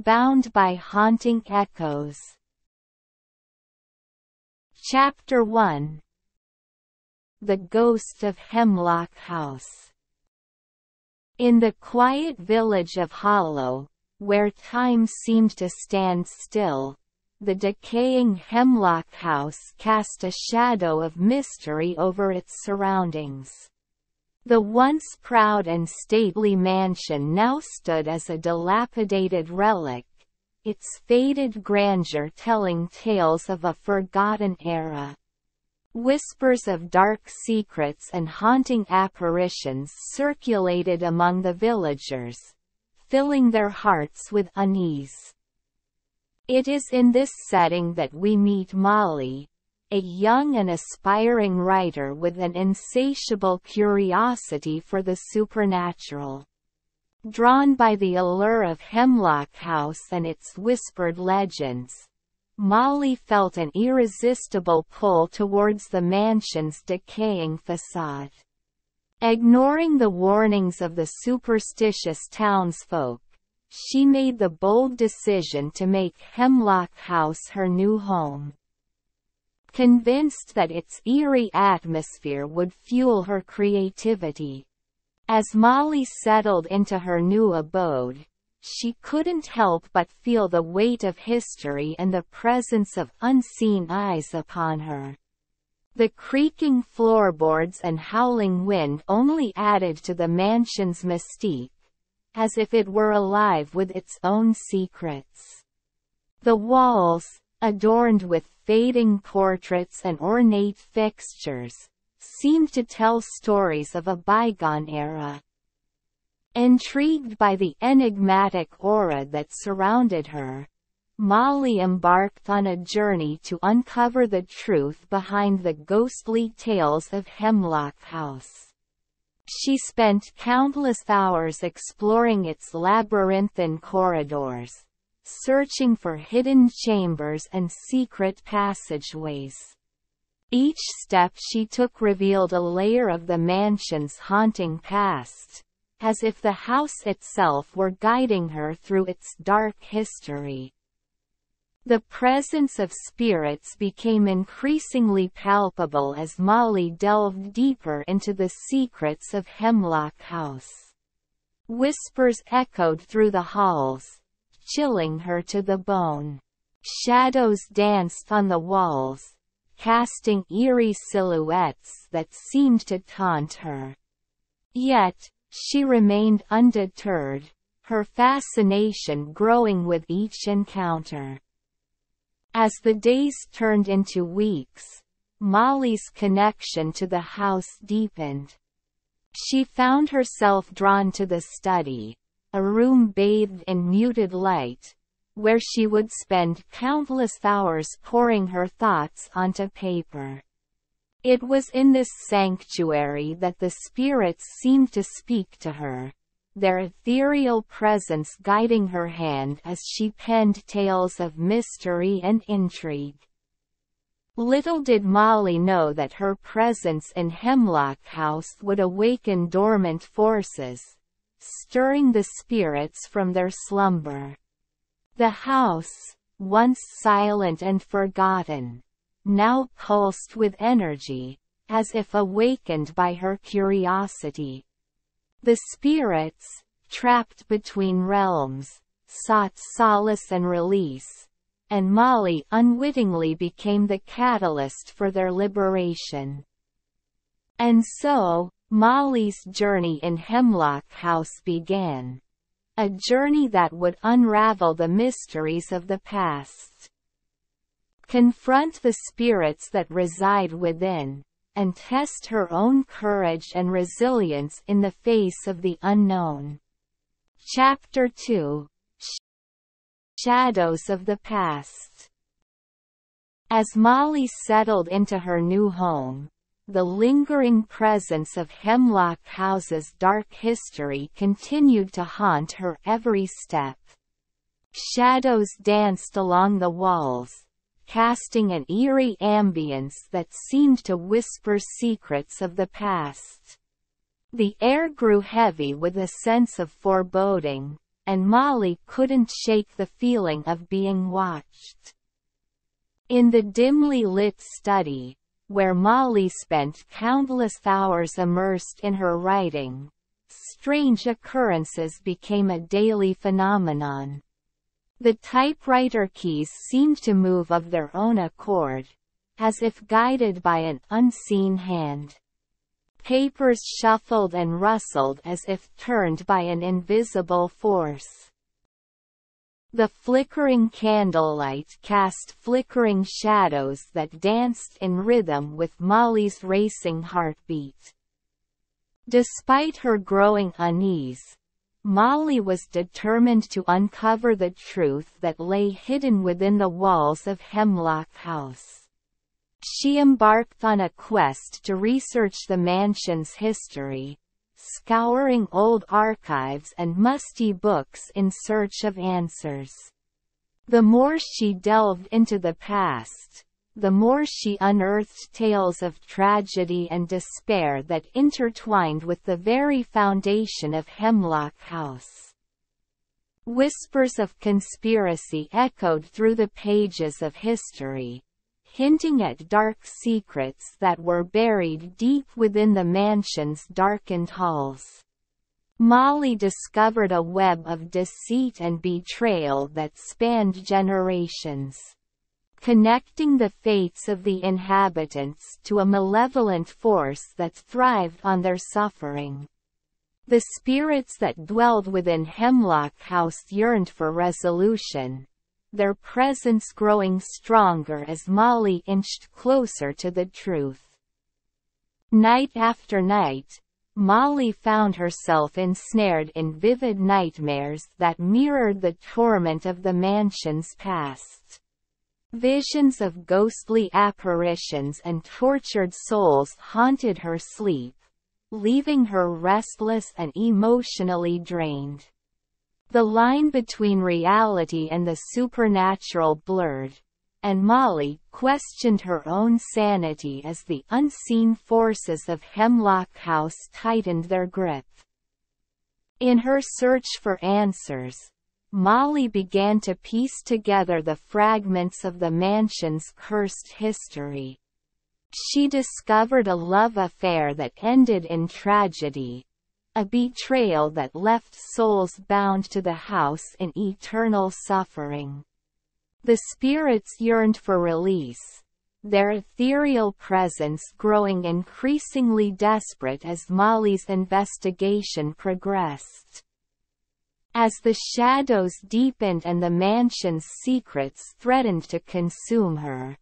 bound by haunting echoes. Chapter 1. The Ghost of Hemlock House. In the quiet village of Hollow, where time seemed to stand still, the decaying Hemlock House cast a shadow of mystery over its surroundings. The once proud and stately mansion now stood as a dilapidated relic, its faded grandeur telling tales of a forgotten era. Whispers of dark secrets and haunting apparitions circulated among the villagers, filling their hearts with unease. It is in this setting that we meet Molly, a young and aspiring writer with an insatiable curiosity for the supernatural. Drawn by the allure of Hemlock House and its whispered legends, Molly felt an irresistible pull towards the mansion's decaying facade. Ignoring the warnings of the superstitious townsfolk, she made the bold decision to make Hemlock House her new home. Convinced that its eerie atmosphere would fuel her creativity. As Molly settled into her new abode, she couldn't help but feel the weight of history and the presence of unseen eyes upon her. The creaking floorboards and howling wind only added to the mansion's mystique, as if it were alive with its own secrets. The walls, adorned with fading portraits and ornate fixtures, seemed to tell stories of a bygone era. Intrigued by the enigmatic aura that surrounded her, Molly embarked on a journey to uncover the truth behind the ghostly tales of Hemlock House. She spent countless hours exploring its labyrinthine corridors, searching for hidden chambers and secret passageways. Each step she took revealed a layer of the mansion's haunting past, as if the house itself were guiding her through its dark history. The presence of spirits became increasingly palpable as Molly delved deeper into the secrets of Hemlock House. Whispers echoed through the halls, chilling her to the bone. Shadows danced on the walls, casting eerie silhouettes that seemed to taunt her. Yet, she remained undeterred, her fascination growing with each encounter. As the days turned into weeks, Molly's connection to the house deepened. She found herself drawn to the study, a room bathed in muted light, where she would spend countless hours pouring her thoughts onto paper. It was in this sanctuary that the spirits seemed to speak to her, their ethereal presence guiding her hand as she penned tales of mystery and intrigue. Little did Molly know that her presence in Hemlock House would awaken dormant forces, stirring the spirits from their slumber. The house, once silent and forgotten, now pulsed with energy, as if awakened by her curiosity. The spirits, trapped between realms, sought solace and release, and Molly unwittingly became the catalyst for their liberation. And so, Molly's journey in Hemlock House began. A journey that would unravel the mysteries of the past, confront the spirits that reside within, and test her own courage and resilience in the face of the unknown. Chapter 2. Shadows of the Past. As Molly settled into her new home, the lingering presence of Hemlock House's dark history continued to haunt her every step. Shadows danced along the walls, casting an eerie ambience that seemed to whisper secrets of the past. The air grew heavy with a sense of foreboding, and Molly couldn't shake the feeling of being watched. In the dimly lit study, where Molly spent countless hours immersed in her writing, strange occurrences became a daily phenomenon. The typewriter keys seemed to move of their own accord, as if guided by an unseen hand. Papers shuffled and rustled as if turned by an invisible force. The flickering candlelight cast flickering shadows that danced in rhythm with Molly's racing heartbeat. Despite her growing unease, Molly was determined to uncover the truth that lay hidden within the walls of Hemlock House. She embarked on a quest to research the mansion's history, scouring old archives and musty books in search of answers. The more she delved into the past, the more she unearthed tales of tragedy and despair that intertwined with the very foundation of Hemlock House. Whispers of conspiracy echoed through the pages of history, hinting at dark secrets that were buried deep within the mansion's darkened halls. Molly discovered a web of deceit and betrayal that spanned generations, connecting the fates of the inhabitants to a malevolent force that thrived on their suffering. The spirits that dwelled within Hemlock House yearned for resolution, their presence growing stronger as Molly inched closer to the truth. Night after night, Molly found herself ensnared in vivid nightmares that mirrored the torment of the mansion's past. Visions of ghostly apparitions and tortured souls haunted her sleep, leaving her restless and emotionally drained. The line between reality and the supernatural blurred, and Molly questioned her own sanity as the unseen forces of Hemlock House tightened their grip. In her search for answers, Molly began to piece together the fragments of the mansion's cursed history. She discovered a love affair that ended in tragedy, a betrayal that left souls bound to the house in eternal suffering. The spirits yearned for release, their ethereal presence growing increasingly desperate as Molly's investigation progressed. As the shadows deepened and the mansion's secrets threatened to consume her,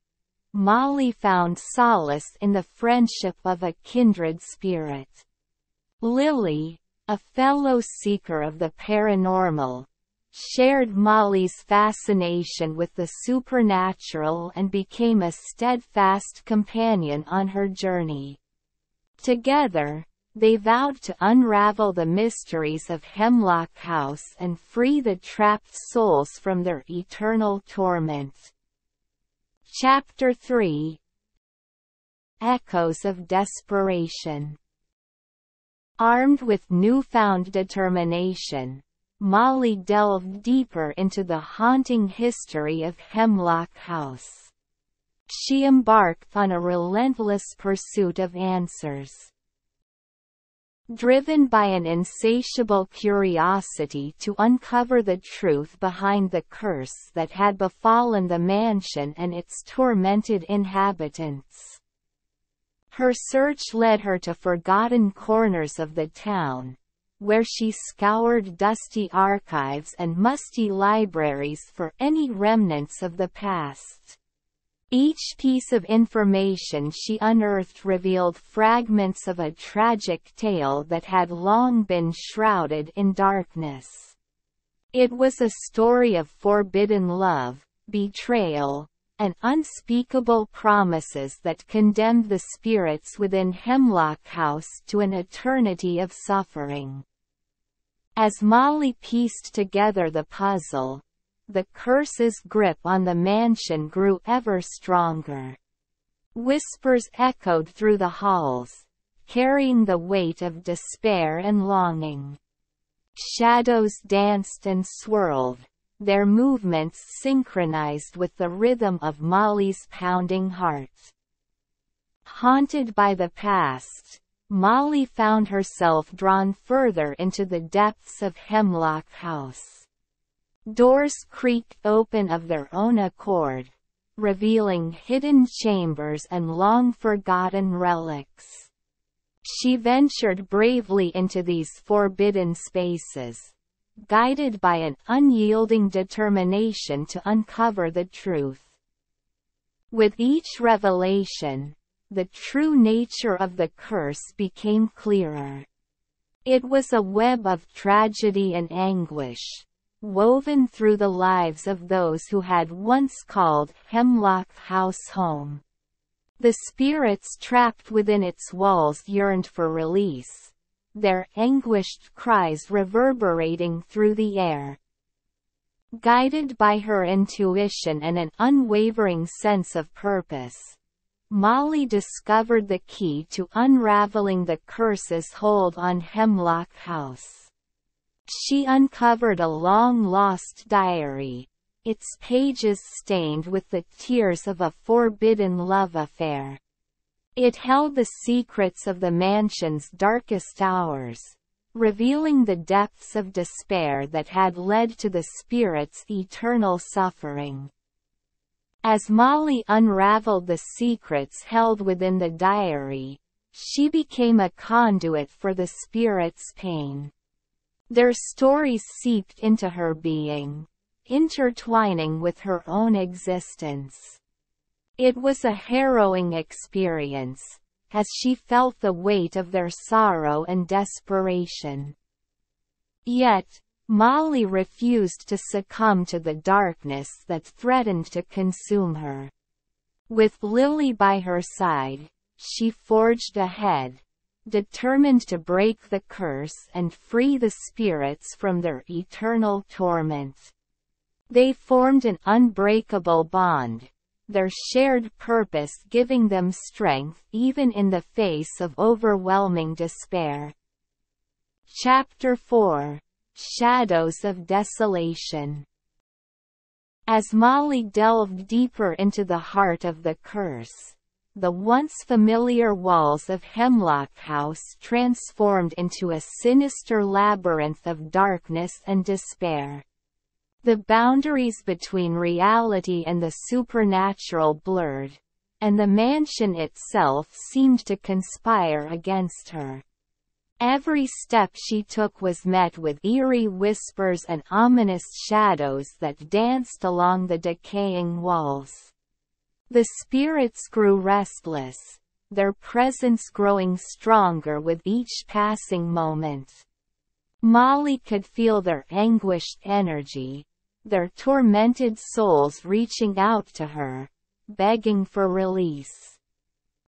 Molly found solace in the friendship of a kindred spirit. Lily, a fellow seeker of the paranormal, shared Molly's fascination with the supernatural and became a steadfast companion on her journey. Together, they vowed to unravel the mysteries of Hemlock House and free the trapped souls from their eternal torment. Chapter 3: Echoes of Desperation. Armed with newfound determination, Molly delved deeper into the haunting history of Hemlock House. She embarked on a relentless pursuit of answers. Driven by an insatiable curiosity to uncover the truth behind the curse that had befallen the mansion and its tormented inhabitants. Her search led her to forgotten corners of the town, where she scoured dusty archives and musty libraries for any remnants of the past. Each piece of information she unearthed revealed fragments of a tragic tale that had long been shrouded in darkness. It was a story of forbidden love, betrayal, and unspeakable promises that condemned the spirits within Hemlock House to an eternity of suffering. As Molly pieced together the puzzle, the curse's grip on the mansion grew ever stronger. Whispers echoed through the halls, carrying the weight of despair and longing. Shadows danced and swirled, their movements synchronized with the rhythm of Molly's pounding heart. Haunted by the past, Molly found herself drawn further into the depths of Hemlock House. Doors creaked open of their own accord, revealing hidden chambers and long-forgotten relics. She ventured bravely into these forbidden spaces, guided by an unyielding determination to uncover the truth. With each revelation, the true nature of the curse became clearer. It was a web of tragedy and anguish, woven through the lives of those who had once called Hemlock House home. The spirits trapped within its walls yearned for release, their anguished cries reverberating through the air. Guided by her intuition and an unwavering sense of purpose, Molly discovered the key to unraveling the curse's hold on Hemlock House. She uncovered a long-lost diary, its pages stained with the tears of a forbidden love affair. It held the secrets of the mansion's darkest hours, revealing the depths of despair that had led to the spirit's eternal suffering. As Molly unraveled the secrets held within the diary, she became a conduit for the spirit's pain. Their stories seeped into her being, intertwining with her own existence. It was a harrowing experience, as she felt the weight of their sorrow and desperation. Yet, Molly refused to succumb to the darkness that threatened to consume her. With Lily by her side, she forged ahead, determined to break the curse and free the spirits from their eternal torment. They formed an unbreakable bond, their shared purpose giving them strength even in the face of overwhelming despair. Chapter 4: Shadows of Desolation. As Molly delved deeper into the heart of the curse, the once familiar walls of Hemlock House transformed into a sinister labyrinth of darkness and despair. The boundaries between reality and the supernatural blurred, and the mansion itself seemed to conspire against her. Every step she took was met with eerie whispers and ominous shadows that danced along the decaying walls. The spirits grew restless, their presence growing stronger with each passing moment. Molly could feel their anguished energy, their tormented souls reaching out to her, begging for release.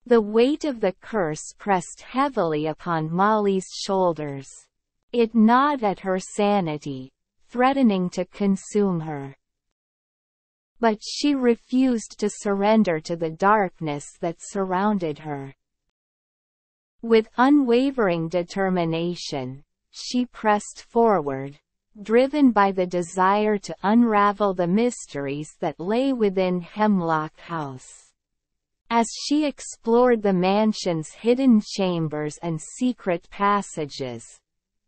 The weight of the curse pressed heavily upon Molly's shoulders. It gnawed at her sanity, threatening to consume her. But she refused to surrender to the darkness that surrounded her. With unwavering determination, she pressed forward, driven by the desire to unravel the mysteries that lay within Hemlock House. As she explored the mansion's hidden chambers and secret passages,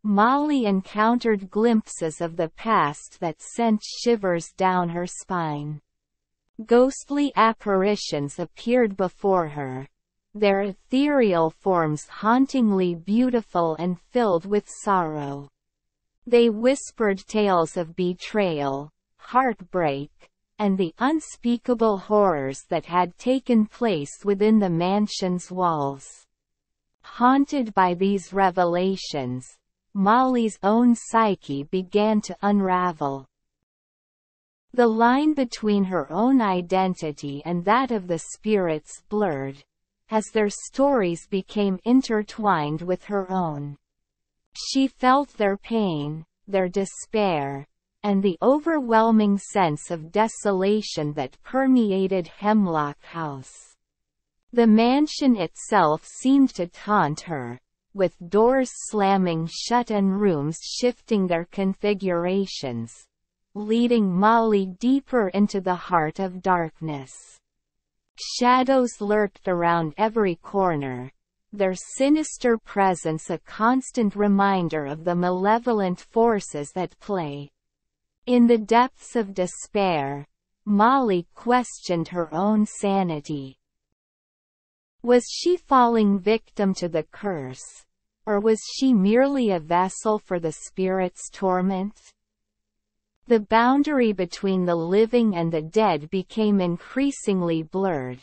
Molly encountered glimpses of the past that sent shivers down her spine. Ghostly apparitions appeared before her, their ethereal forms hauntingly beautiful and filled with sorrow. They whispered tales of betrayal, heartbreak, and the unspeakable horrors that had taken place within the mansion's walls. Haunted by these revelations, Molly's own psyche began to unravel. The line between her own identity and that of the spirits blurred, as their stories became intertwined with her own. She felt their pain, their despair, and the overwhelming sense of desolation that permeated Hemlock House. The mansion itself seemed to taunt her, with doors slamming shut and rooms shifting their configurations, leading Molly deeper into the heart of darkness. Shadows lurked around every corner, their sinister presence a constant reminder of the malevolent forces at play. In the depths of despair, Molly questioned her own sanity. Was she falling victim to the curse, or was she merely a vessel for the spirit's torment? The boundary between the living and the dead became increasingly blurred,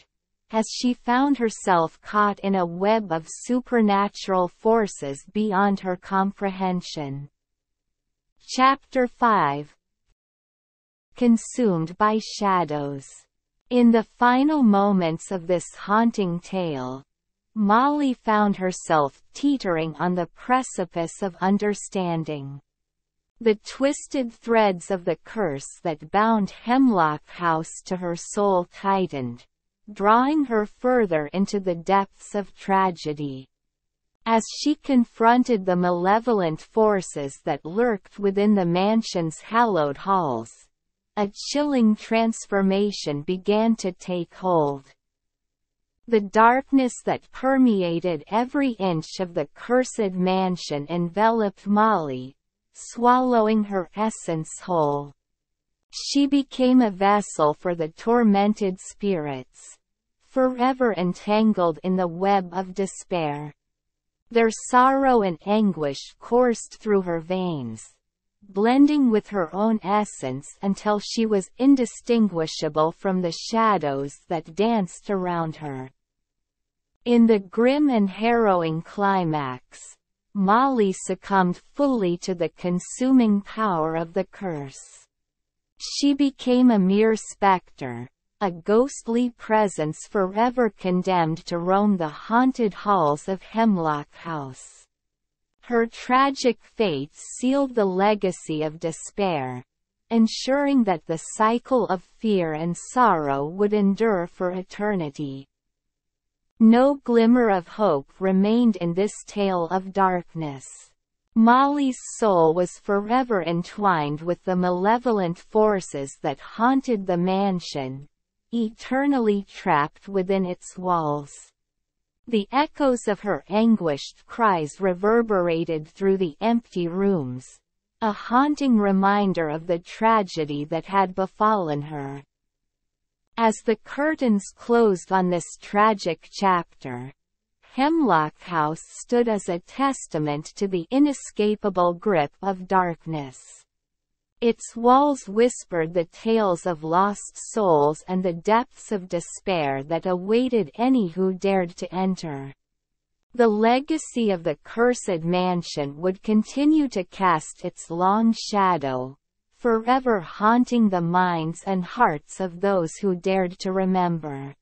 as she found herself caught in a web of supernatural forces beyond her comprehension. Chapter 5. Consumed by shadows. In the final moments of this haunting tale, Molly found herself teetering on the precipice of understanding. The twisted threads of the curse that bound Hemlock House to her soul tightened, drawing her further into the depths of tragedy. As she confronted the malevolent forces that lurked within the mansion's hallowed halls, a chilling transformation began to take hold. The darkness that permeated every inch of the cursed mansion enveloped Molly, swallowing her essence whole. She became a vessel for the tormented spirits, forever entangled in the web of despair. Their sorrow and anguish coursed through her veins, blending with her own essence until she was indistinguishable from the shadows that danced around her. In the grim and harrowing climax, Molly succumbed fully to the consuming power of the curse. She became a mere specter, a ghostly presence forever condemned to roam the haunted halls of Hemlock House. Her tragic fate sealed the legacy of despair, ensuring that the cycle of fear and sorrow would endure for eternity. No glimmer of hope remained in this tale of darkness. Molly's soul was forever entwined with the malevolent forces that haunted the mansion, eternally trapped within its walls. The echoes of her anguished cries reverberated through the empty rooms, a haunting reminder of the tragedy that had befallen her. As the curtains closed on this tragic chapter, Hemlock House stood as a testament to the inescapable grip of darkness. Its walls whispered the tales of lost souls and the depths of despair that awaited any who dared to enter. The legacy of the cursed mansion would continue to cast its long shadow, forever haunting the minds and hearts of those who dared to remember.